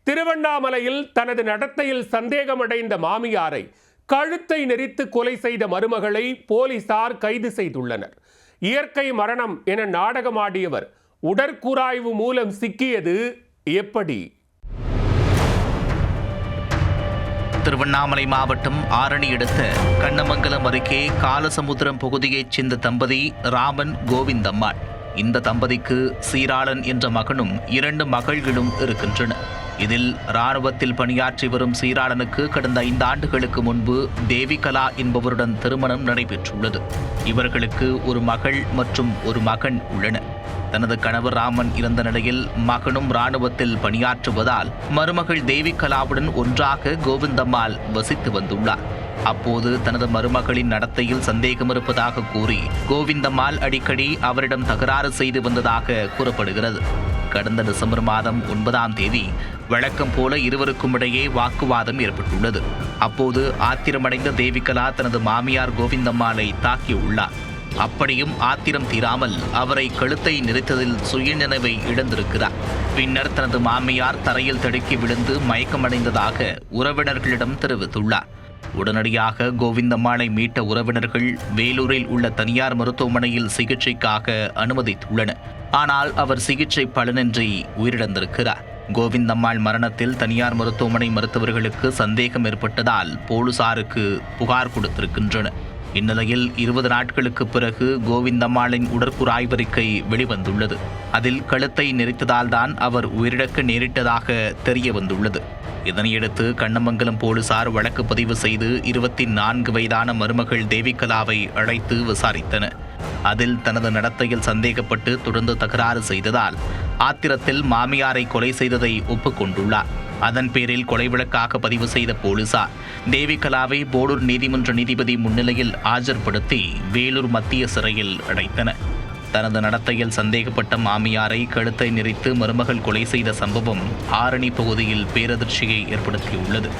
திருவண்ணாமலையில் தனது நடத்தையில் சந்தேகமடைந்த மாமியாரை கழுத்தை நெரித்து கொலை செய்த மருமகளை போலீசார் கைது செய்துள்ளனர். இயற்கை மரணம் என நாடகமாடியவர் உடற்கூராய்வு மூலம் சிக்கியது எப்படி? திருவண்ணாமலை மாவட்டம் ஆரணி அடுத்த கண்ணமங்கலம் அருகே காலசமுத்திரம் பகுதியைச் சேர்ந்த தம்பதி ராமன் கோவிந்தம்மாள். இந்த தம்பதிக்கு சீராளன் என்ற மகனும் 2 மகள்களும் இருக்கின்றனர். இதில் இராணுவத்தில் பணியாற்றி வரும் சீராளனுக்கு கடந்த 5 ஆண்டுகளுக்கு முன்பு தேவிகலா என்பவருடன் திருமணம் நடைபெற்றுள்ளது. இவர்களுக்கு ஒரு மகள் மற்றும் ஒரு மகன் உள்ளனர். தனது கணவர் ராமன் இறந்த நிலையில் மகனும் இராணுவத்தில் பணியாற்றுவதால் மருமகள் தேவிகலாவுடன் ஒன்றாக கோவிந்தம்மாள் வசித்து வந்துள்ளார். அப்போது தனது மருமகளின் நடத்தையில் சந்தேகம் இருப்பதாக கூறி கோவிந்தம்மாள் அடிக்கடி அவரிடம் தகராறு செய்து வந்ததாக கூறப்படுகிறது. கடந்த டிசம்பர் மாதம் 9ஆம் தேதி வழக்கம் போல இருவருக்கும் இடையே வாக்குவாதம் ஏற்பட்டுள்ளது. அப்போது ஆத்திரமடைந்த தேவிகலா தனது மாமியார் கோவிந்தம்மாளை தாக்கியுள்ளார். அப்படியும் ஆத்திரம் தீராமல் அவரை கழுத்தை நெரித்ததில் சுயநினைவை இழந்திருக்கிறார். பின்னர் தனது மாமியார் தரையில் தடுக்கி விழுந்து மயக்கமடைந்ததாக உறவினர்களிடம் தெரிவித்துள்ளார். உடனடியாக கோவிந்தம்மாளை மீட்ட உறவினர்கள் வேலூரில் உள்ள தனியார் மருத்துவமனையில் சிகிச்சைக்காக அனுமதித்துள்ளனர். ஆனால் அவர் சிகிச்சை பலனின்றி உயிரிழந்திருக்கிறார். கோவிந்தம்மாள் மரணத்தில் தனியார் மருத்துவமனை மருத்துவர்களுக்கு சந்தேகம் ஏற்பட்டதால் போலீசாருக்கு புகார் கொடுத்திருக்கின்றனர். இந்நிலையில் 20 நாட்களுக்கு பிறகு கோவிந்தம்மாளின் உடற்கூறாய்வறிக்கை வெளிவந்துள்ளது. அதில் கழுத்தை நெரித்ததால் தான் அவர் உயிரிழக்க நேரிட்டதாக தெரிய வந்துள்ளது. இதனையடுத்து கண்ணமங்கலம் போலீசார் வழக்கு பதிவு செய்து 24 வயதான மருமகள் தேவிகலாவை அழைத்து விசாரித்தனர். அதில் தனது நடத்தையில் சந்தேகப்பட்டு தொடர்ந்து தகராறு செய்ததால் ஆத்திரத்தில் மாமியாரை கொலை செய்ததை ஒப்புக்கொண்டுள்ளார். அதன் பேரில் கொலை வழக்காக பதிவு செய்த போலீசார் தேவிகலாவை போடூர் நீதிமன்ற நீதிபதி முன்னிலையில் ஆஜர்படுத்தி வேலூர் மத்திய சிறையில் அடைத்தனர். தனது நடத்தையில் சந்தேகப்பட்ட மாமியாரை கழுத்தை நெரித்து மருமகள் கொலை செய்த சம்பவம் ஆரணி பகுதியில் பேரதிர்ச்சியை ஏற்படுத்தியுள்ளது.